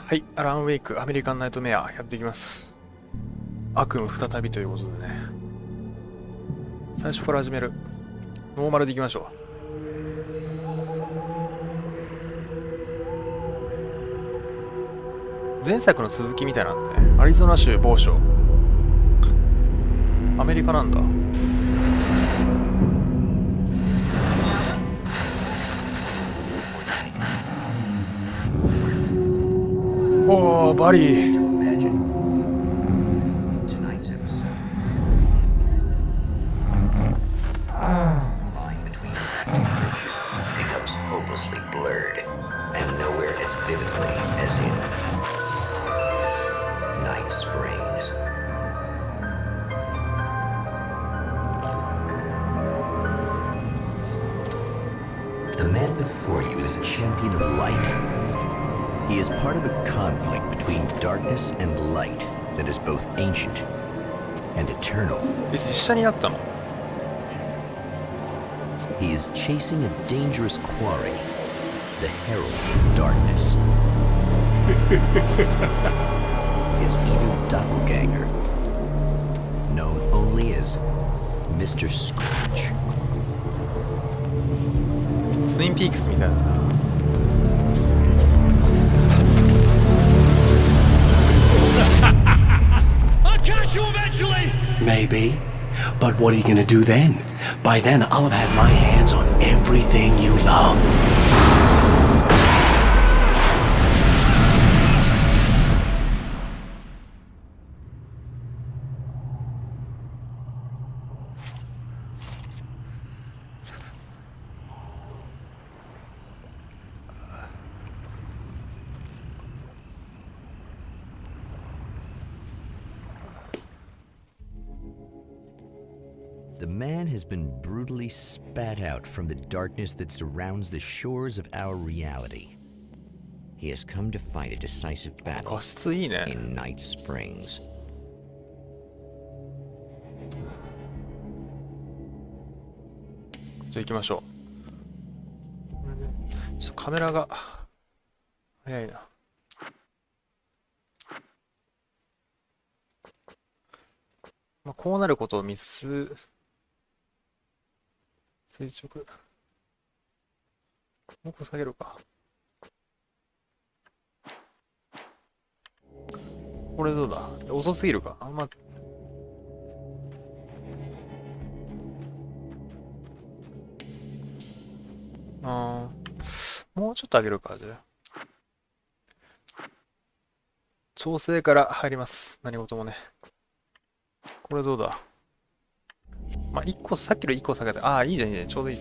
はい、アランウェイク、アメリカンナイトメア、やっていきます。悪夢再びということでね。最初から始める。ノーマルでいきましょう。前作の続きみたいなんで、ね、アリゾナ州某所。アメリカなんだ。おー、バリー。The man before you is a champion of light. He is part of a conflict between darkness and light that is both ancient and eternal. 実写になったの? He is chasing a dangerous quarry, the herald of darkness. His evil doppelganger, known only as Mr. Scratch. ツインピークスみたいな。I'll catch you eventually! Maybe. But what are you gonna do then? By then, I'll have had my hands on everything you love. The man has been brutally spat out from the darkness that surrounds the shores of our reality. He has come to fight a decisive battle 画質いいね。 in Night Springs. じゃあ行きましょう。ちょっとカメラが早いな。まあ、こうなることを垂直。もうこ下げるか。これどうだ？遅すぎるか？あんま。もうちょっと上げるか、じゃあ。調整から入ります。何事もね。これどうだ？まあ、さっきの1個下げて、いいじゃん、いいじゃん、ちょうどいい。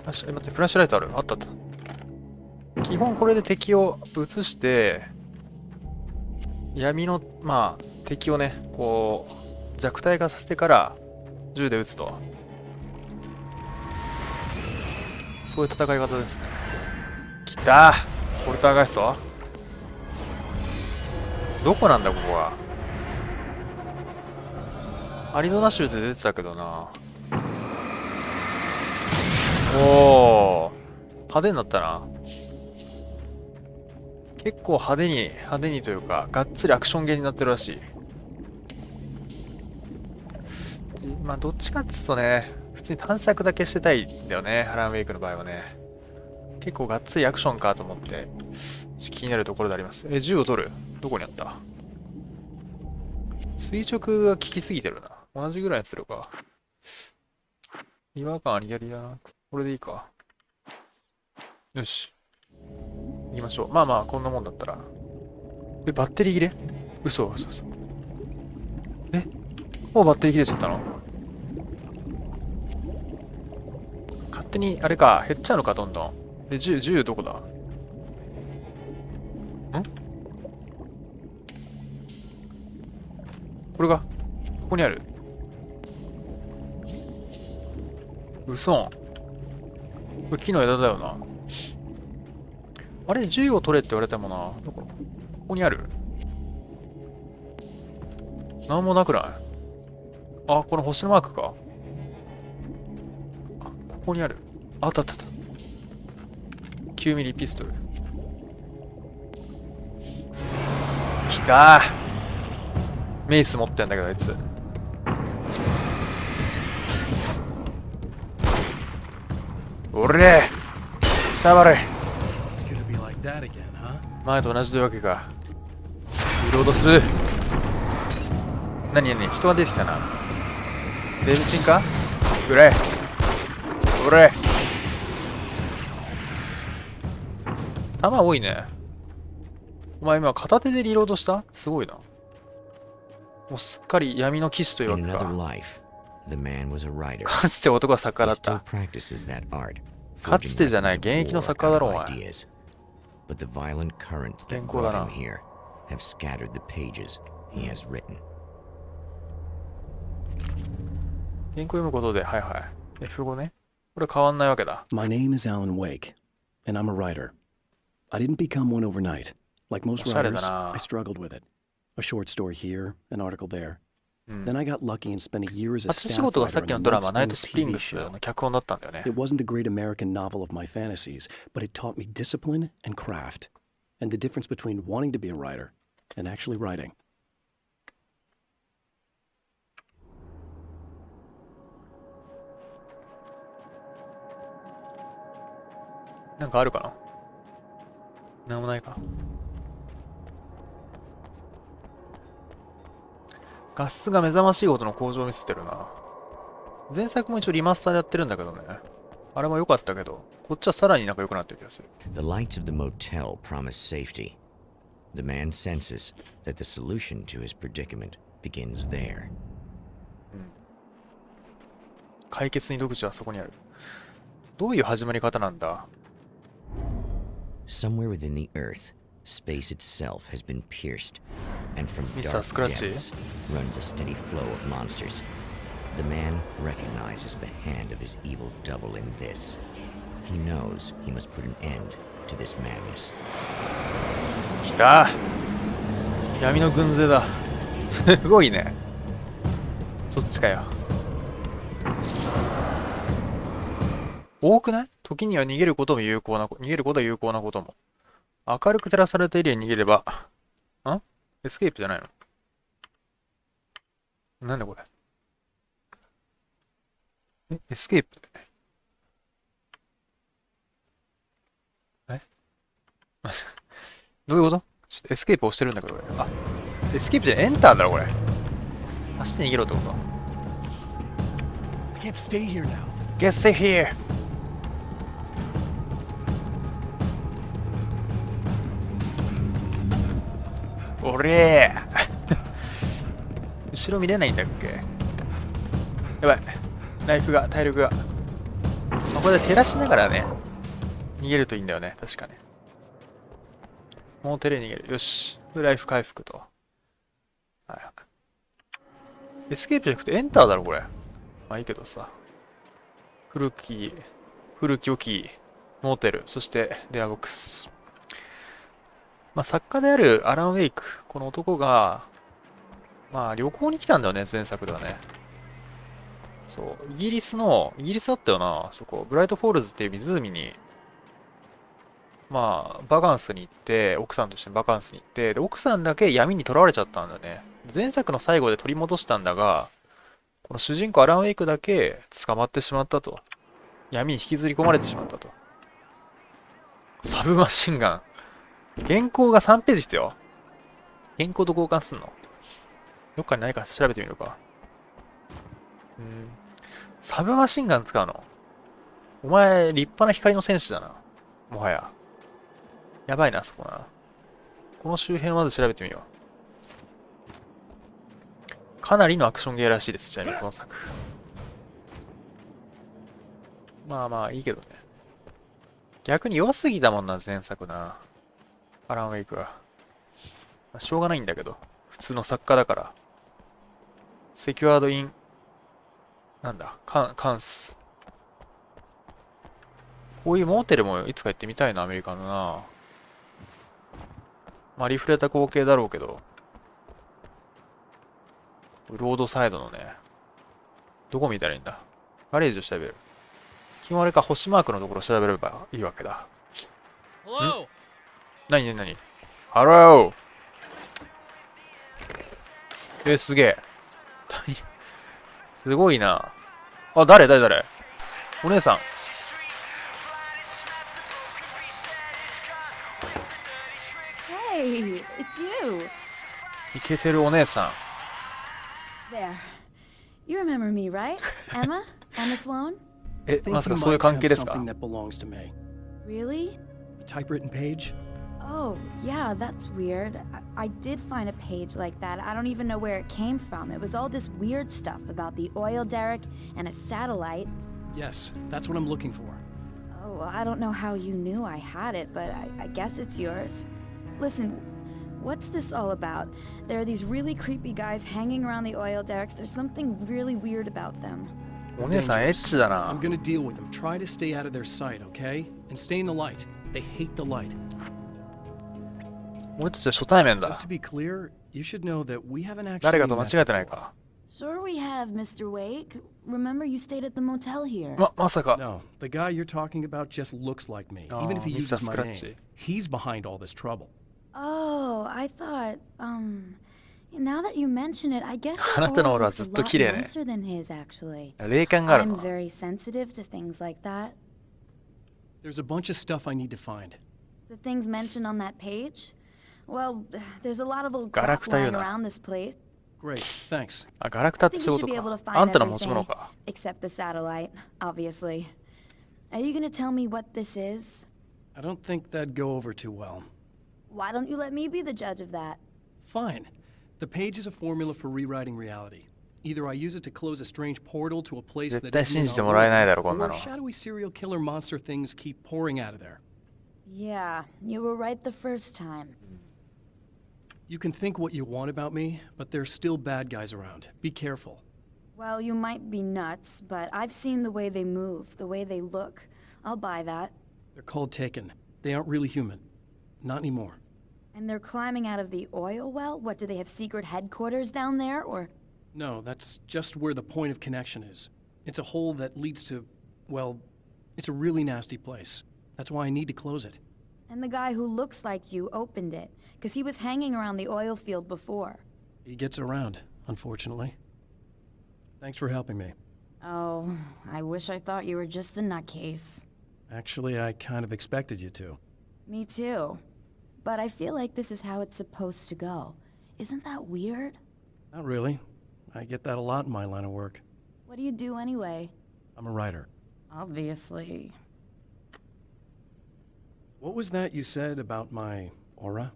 待って、フラッシュライトある？あったあった。基本これで敵を映して、闇の、敵をね、こう、弱体化させてから、銃で撃つと。そういう戦い方ですね。来たー！ポルターガイスト？どこなんだ、ここは。アリゾナ州で出てたけどな。おー。派手になったな。結構派手にというか、がっつりアクションゲーになってるらしい。まあ、どっちかっていうとね、普通に探索だけしてたいんだよね、アランウェイクの場合はね。結構がっつりアクションかと思って、気になるところであります。銃を取る？どこにあった？垂直が効きすぎてるな。同じぐらいにするか。違和感ありありだな。これでいいか。よし。行きましょう。まあ、こんなもんだったら。バッテリー切れ？嘘。もうバッテリー切れちゃったの？勝手に、あれか、減っちゃうのか、どんどん。で、銃どこだ？これが、ここにある。嘘ん。これ木の枝だよな。あれ、銃を取れって言われてもな。どこ？ここにある。なんもなくない？この星のマークか。ここにある。あった。9ミリピストル。たー。メイス持ってんだけどあいつ。おれたまれ。前と同じというわけか。リロードする。何人が出てきたな。デブチンかくれ。おれ。弾多いね。お前今片手でリロードした？すごいな。もうすっかり闇の騎士というわけか。かつて男は作家だった。かつてじゃない、現役の作家だろお前。健康だな。原稿読むことで、はいはい。F5 ね。これ変わんないわけだ。My name is Alan Wake, and I'm a writer. I didn't become one overnight. Like most writers, I struggled with it. A short story here, an article there. Then I got lucky and spent a year as a 初仕 staff 事がさっ writer き on の a ドラマ、ナイト night スプリン TV グス show. の脚本だったんだよね。It wasn't the great American novel of my fantasies, but it taught me discipline and craft, and the difference between wanting to be a writer and actually writing. なんかあるかな？なんもないか。画質が目覚ましいほどの向上を見せてるな。前作も一応リマスターでやってるんだけどね。あれも良かったけど、こっちはさらになんか良くなってる気がする。The lights of the motel promise safety. The man senses that the solution to his predicament begins there. 解決に戸口はそこにある。どういう始まり方なんだ？ Somewhere within the earth, space itself has been pierced, and from Mr. dark Scratchy. depths runs a steady flow of monsters. The man recognizes the hand of his evil double in this. He knows he must put an end to this madness. 来た！闇の軍勢だ。すごいね。そっちかよ。多くない？時には逃げることも有効な、逃げることは有効なことも。明るく照らされたエリアに逃げれば、エスケープじゃないの？なんだこれ？エスケープ？どういうこと？ちょっとエスケープ押してるんだけど俺。あ、エスケープじゃない、エンターだろこれ。走って逃げろってこと？ I can't stay here now. Get safe here! おれー後ろ見れないんだっけ？やばい。ライフが、体力が。まあ、これで照らしながらね、逃げるといいんだよね。確かね。もう手で逃げる。よし。ライフ回復と。はい。エスケープじゃなくてエンターだろ、これ。まあいいけどさ。古き良きモーテル、そしてデアボックス。まあ作家であるアラン・ウェイク、この男が、まあ旅行に来たんだよね、前作ではね。そう、イギリスだったよな、そこ、ブライトフォールズっていう湖に、まあ、バカンスに行って、奥さんとしてバカンスに行って、で、奥さんだけ闇に囚われちゃったんだよね。前作の最後で取り戻したんだが、この主人公アラン・ウェイクだけ捕まってしまったと。闇に引きずり込まれてしまったと。サブマシンガン。原稿が3ページってよ。原稿と交換すんの？どっかにないか調べてみるか。サブマシンガン使うの？お前、立派な光の戦士だな。もはや。やばいな、そこな。この周辺をまず調べてみよう。かなりのアクションゲーらしいです、ちなみにこの作。まあまあ、いいけどね。逆に弱すぎたもんな、前作な。アラン・ウェイクは。まあ、しょうがないんだけど。普通の作家だから。セキュアード・イン、なんだ、カンス。こういうモーテルもいつか行ってみたいな、アメリカのな。まあ、リフレた光景だろうけど。ロードサイドのね。どこ見たらいいんだ？ガレージを調べる。基本あれか、星マークのところを調べればいいわけだ。Hello. 何ハローすげえ。すごいな。あ、誰お姉さん。Hey, it's you. イケてるお姉さん。There. You remember me, right? Emma? Emma Sloan? え、 I ま think さ you かそういう might 関 have 係ですか？ something that belongs to me. Really? A typewritten page? Oh, yeah, that's weird. I did find a page like that. I don't even know where it came from. It was all this weird stuff about the oil derrick and a satellite. Yes, that's what I'm looking for. Oh, well, I don't know how you knew I had it, but I guess it's yours. Listen, what's this all about? There are these really creepy guys hanging around the oil derricks. There's something really weird about them. お姉さんエッチだ I'm な。 gonna deal with them. Try to stay out of their sight, okay? And stay in the light. They hate the light. 俺たちは初対面だ Just。to be clear, you should know that we haven't actually 誰かと間 met 違えてないか。 Sure we have, Mr. Wake. Remember you stayed at the motel here. まさか。 No, the guy you're talking about just looks like me. Oh, Even if he Mr. uses my name, Scratchy. he's behind all this trouble. Oh, I thought, now that you mention it, I guess あ your なたの aura オーラは looks ず a っと lot 綺麗ね。 nicer than his, actually. 霊感がある I'm の。 very sensitive to things like that. There's a bunch of stuff I need to find. The things mentioned on that page? Well, there's a lot of old ガラ crap クタ言う lying な。 around this place. Great, thanks. あ、ガラクタっ I て think そう you いう should こ be と able to か。あ find んたの持ち everything 物か。 except the satellite, obviously. Are you gonna tell me what this is? I don't think that'd go over too well. Why don't you let me be the judge of that? Fine. The page is a formula for rewriting reality. Either I use it to close a strange portal to a place 絶 that 対 isn't 信 in じて our もらえないだろ、 world, こんな or の。 shadowy serial killer monster things keep pouring out of there. Yeah, you were right the first time. You can think what you want about me, but there's still bad guys around. Be careful. Well, you might be nuts, but I've seen the way they move, the way they look. I'll buy that. They're called Taken. They aren't really human. Not anymore. And they're climbing out of the oil well? What, do they have secret headquarters down there, or...? No, that's just where the point of connection is. It's a hole that leads to, well, it's a really nasty place. That's why I need to close it. And the guy who looks like you opened it, because he was hanging around the oil field before. He gets around, unfortunately. Thanks for helping me. Oh, I wish I thought you were just a nutcase. Actually, I kind of expected you to. Me too. But I feel like this is how it's supposed to go. Isn't that weird? Not really. I get that a lot in my line of work. What do you do anyway? I'm a writer. Obviously. What was that you said about my aura?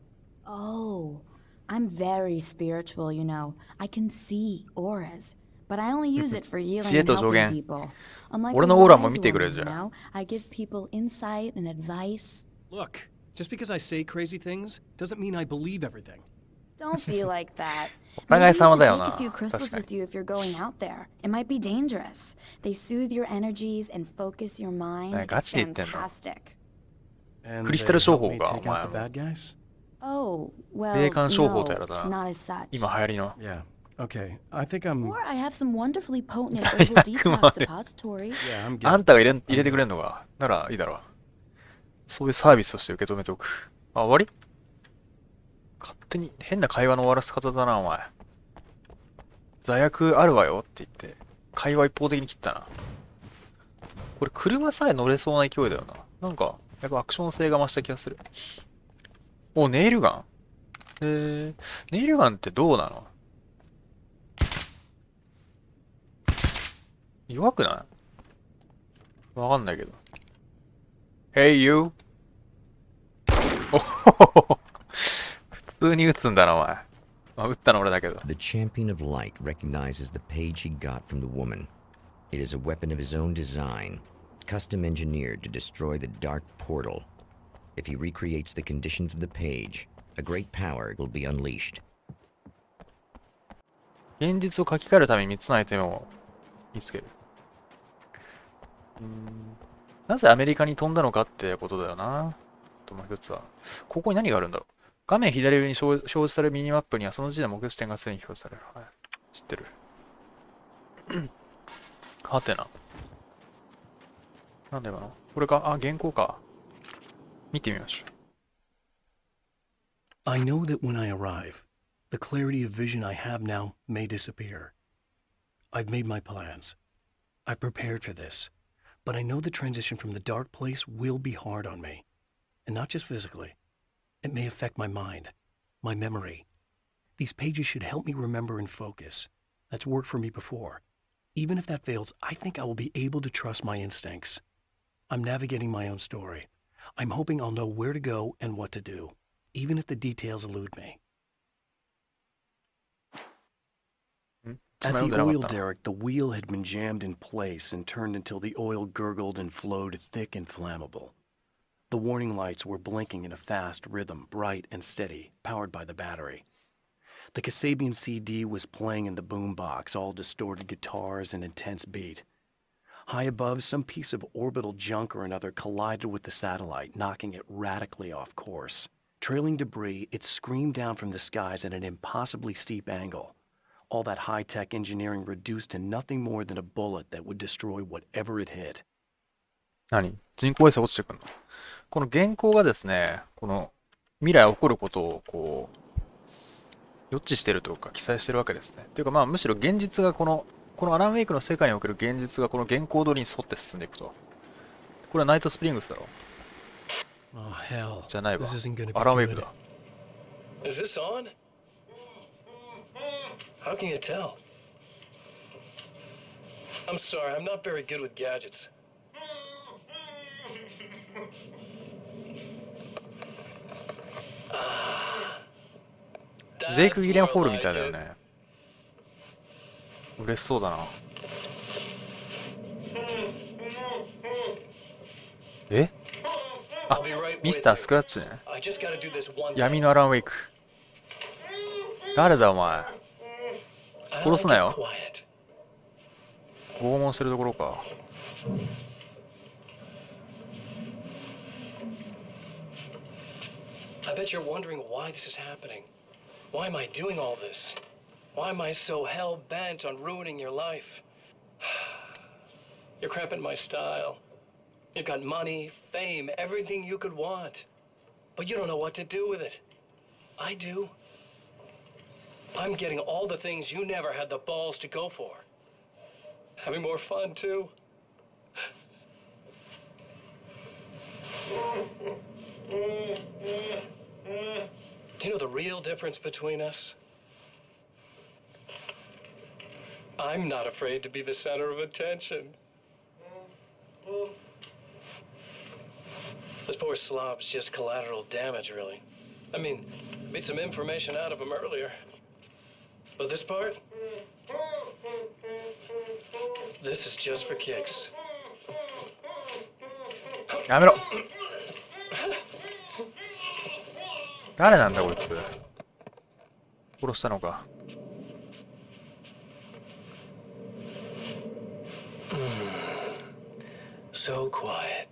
Oh, I'm very spiritual, you know. I can see auras. But I only use it for healing 知恵 and と助 helping 言。 people. I'm like 俺 a のオーラも wise 見てくれ woman, じゃ you ん。 know? I give people insight and advice. Look, just because I say crazy things doesn't mean I believe everything. Don't be like that. お Maybe 互 you い様 should だよ take な。 a few 確 crystals かに。 with you if you're going out there. It might be dangerous. They soothe your energies and focus your mind. ガ It's チで言ってんの？ fantastic. And クリスタル they 商 help 法 me か、 take お out 前 the も。 bad guys? Oh, well, 霊感商法とや no, らだな。 not as such. 今流行りの。 Yeah. Okay. I think I'm. Or I have some wonderfully potent and herbal detox suppositories. Yeah, I'm あ good. んたが入れてくれんのか。ならいいだろう。そういうサービスとして受け止めておく。あ、終わり？勝手に変な会話の終わらせ方だな、お前。座薬あるわよって言って、会話一方的に切ったな。これ車さえ乗れそうな勢いだよな。なんか、やっぱアクション性が増した気がする。お、ネイルガン？ネイルガンってどうなの？弱くない？わかんないけど。Hey you! おほほほ。普通に撃つんだな、お前。まあ、撃ったの俺だけど。The champion of light recognizes the page he got from the woman. It is a weapon of his own design, custom engineered to destroy the dark portal. If he recreates the conditions of the page, a great power will be unleashed. 現実を書き換えるために3つのアイテムを見つける。なぜアメリカに飛んだのかってことだよな。ともう一つは。ここに何があるんだろう。画面左上に表示されるミニマップにはその時点で目標地点がすでに表示される。はい、知ってる。はてな。なんだよな。これか。あ、原稿か。見てみましょう。I know that when I arrive, The clarity of vision I have now may disappear. I've made my plans. I've prepared for this. But I know the transition from the dark place will be hard on me. And not just physically. It may affect my mind, my memory. These pages should help me remember and focus. That's worked for me before. Even if that fails, I think I will be able to trust my instincts. I'm navigating my own story. I'm hoping I'll know where to go and what to do, even if the details elude me. At the oil derrick, the wheel had been jammed in place and turned until the oil gurgled and flowed thick and flammable. The warning lights were blinking in a fast rhythm, bright and steady, powered by the battery. The Kasabian CD was playing in the boombox, all distorted guitars and intense beat. High above, some piece of orbital junk or another collided with the satellite, knocking it radically off course. Trailing debris, it screamed down from the skies at an impossibly steep angle. All that high-tech engineering reduced to nothing more than a bullet that would destroy whatever it hit. 何？人工衛星落ちてくるの？この原稿がですね、この未来起こることをこう予知してるというか記載してるわけですね。というかまあむしろ現実がこのアランウェイクの世界における現実がこの原稿通りに沿って進んでいくと。これはナイトスプリングスだろ。じゃないわ。アランウェイクだ。Is this on? How can you tell? I'm sorry, I'm not very good with gadgets. ジェイク・ギレンホールみたいだよね。嬉しそうだな。え？あ、ミスター・スクラッチね。闇のアランウェイク。誰だお前。殺すなよ。拷問してるところか。I bet you're wondering why this is happening. Why am I doing all this? Why am I so hell-bent on ruining your life? You're cramping my style. You've got money, fame, everything you could want. But you don't know what to do with it. I do. I'm getting all the things you never had the balls to go for. Having more fun, too. Do you know the real difference between us? I'm not afraid to be the center of attention. This poor slob's just collateral damage, really. I mean, made some information out of him earlier. But this part? This is just for kicks. やめろ。誰なんだこいつ。殺したのか。So quiet.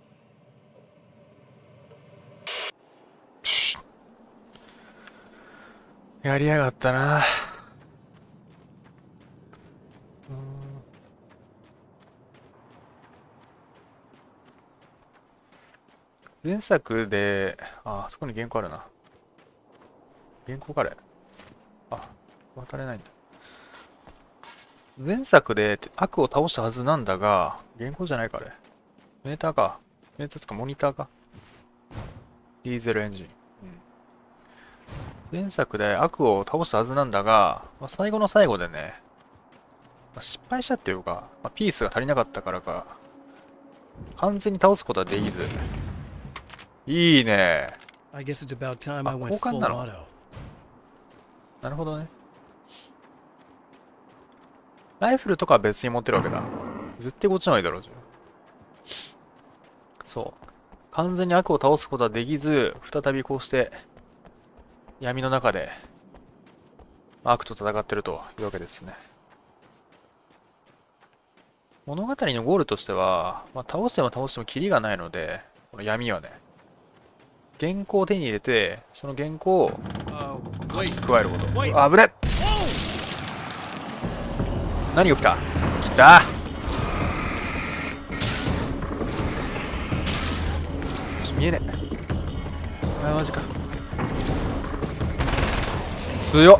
やりやがったな。前作で、あそこに原稿あるな。原稿かれ。あ、渡れないんだ。前作で悪を倒したはずなんだが、原稿じゃないかあれ。メーターか。メーターつかモニターか。ディーゼルエンジン。前作で悪を倒したはずなんだが、最後の最後でね、失敗したっていうか、ピースが足りなかったからか、完全に倒すことはできず。いいね。交換なの？なるほどね。ライフルとかは別に持ってるわけだ。絶対こっちの方がいいだろうじゃん。そう。完全に悪を倒すことはできず、再びこうして闇の中で悪と戦ってるというわけですね。物語のゴールとしては、倒しても倒してもキリがないので、この闇はね、原稿を手に入れて、その原稿を加えること。あぶねっ！何が来た？来た！見えねえ。あ、マジか。強っ！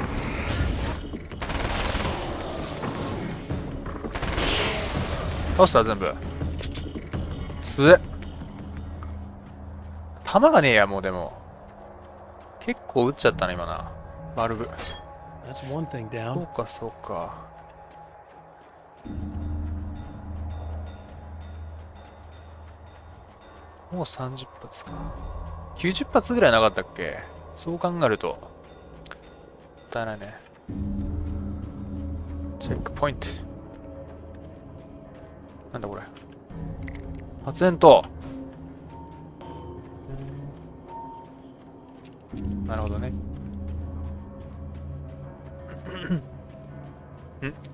倒した全部。つえ。弾がねえや、もうでも。結構撃っちゃったね、今な。バルブ。That's one thing そ down. うか、そうか。もう30発か。90発ぐらいなかったっけ？そう考えると。もったいないね。チェックポイント。なんだこれ。発煙筒。なるほどね。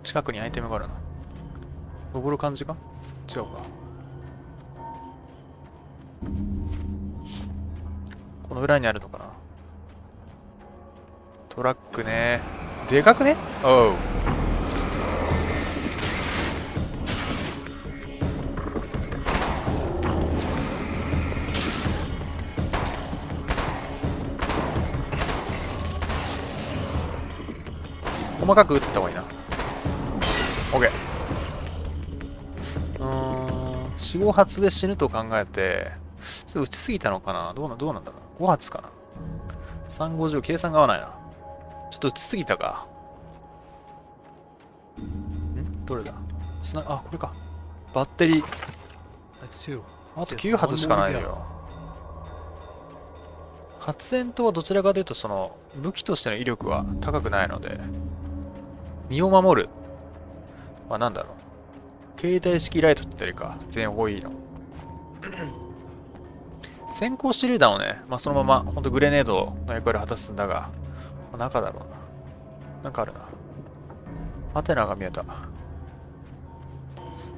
近くにアイテムがあるな。登る感じか？違うか。この裏にあるのかな。トラックね。でかくね？おう。細かく打ってた方がいいな。OK。4、5発で死ぬと考えて、ちょっと打ちすぎたのかな。どうなんだろう。5発かな。3、50、計算が合わないな。ちょっと打ちすぎたか。どれだあ、これか。バッテリー。That's two. あと9発しかないよ。発煙筒はどちらかというと、その、武器としての威力は高くないので、身を守る。まあ、なんだろう。携帯式ライトって言ったりか。全方位の。先行手榴弾をね、まあ、そのまま、ほんとグレネードの役割を果たすんだが、まあ、中だろうな。なんかあるな。ハテナが見えた。い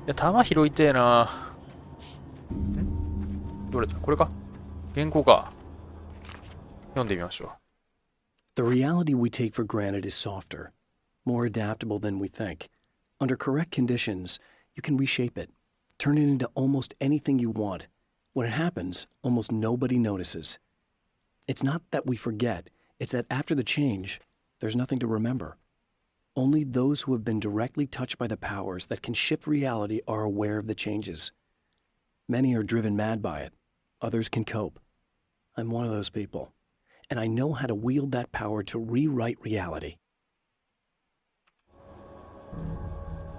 や、弾拾いてえな。どれだこれか原稿か。読んでみましょう。The reality we take for granted is softer, more adaptable than we think. Under correct conditions, you can reshape it, turn it into almost anything you want. When it happens, almost nobody notices. It's not that we forget, it's that after the change, there's nothing to remember. Only those who have been directly touched by the powers that can shift reality are aware of the changes. Many are driven mad by it. Others can cope. I'm one of those people, and I know how to wield that power to rewrite reality.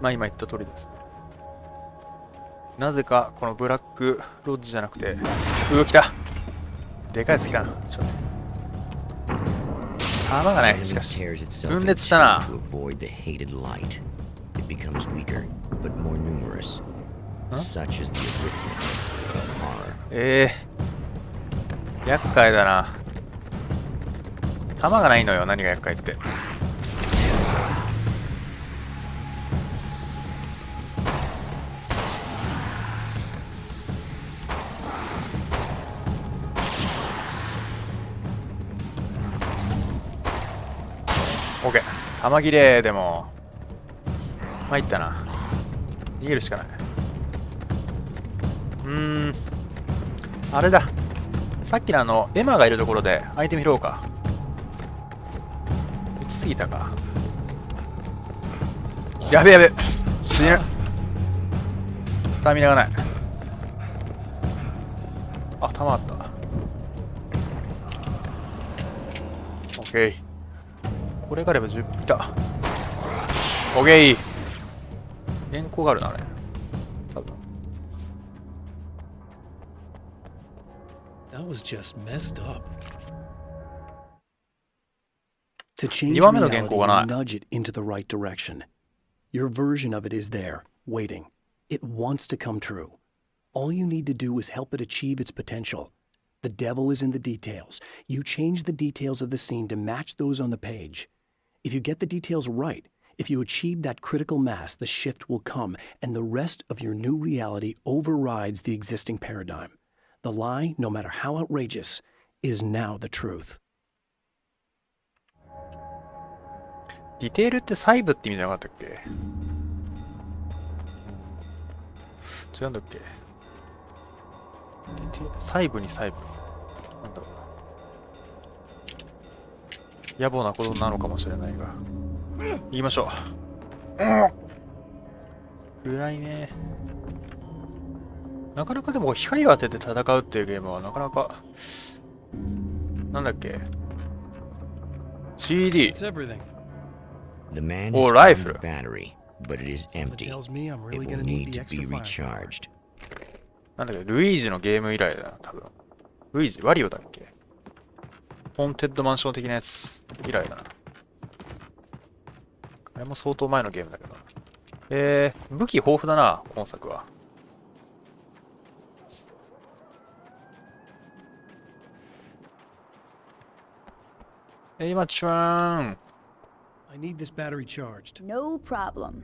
まあ今言った通りですね。なぜかこのブラックロッジじゃなくて、来た。でかいやつ来たな。ちょっと。弾がない。しかし。分裂したな。厄介だな。弾がないのよ。何が厄介って。OK。弾切れでも。参ったな。逃げるしかない。あれだ。さっきのエマがいるところでアイテム拾おうか。打ちすぎたか。やべやべ。死ぬ。スタミナがない。あ、弾あった。OK。これがあれば10分いた。OK。原稿があるな、あれ。多分。That was just messed up. To change 2番目の reality 原稿がない。 and nudge it into the right direction. Your version of it is there, waiting. It wants to come true. All you need to do is help it achieve its potential. The devil is in the details. You change the details of the scene to match those on the page. If you get the details right, if you achieve that critical mass, the shift will come, and the rest of your new reality overrides the existing paradigm. The lie, no matter how outrageous, is now the truth. ディテールって細部って意味じゃなかったっけ？違うんだっけ？ディテール細部に細部。なんだろうな。野暮なことなのかもしれないが。言いましょう。暗いね。なかなかでも光を当てて戦うっていうゲームはなかなか、なんだっけ ?CD。It's everything. The man Or has found rifle. the battery, but it is Something empty. tells me I'm It really will gonna need need the to be extra firepower. recharged. なんだっけルイージのゲーム以来だな、多分。ルイージワリオだっけホーンテッドマンション的なやつ以来だな。あれも相当前のゲームだけどな。武器豊富だな、今作は。今ちゃん。I need this battery charged. No problem.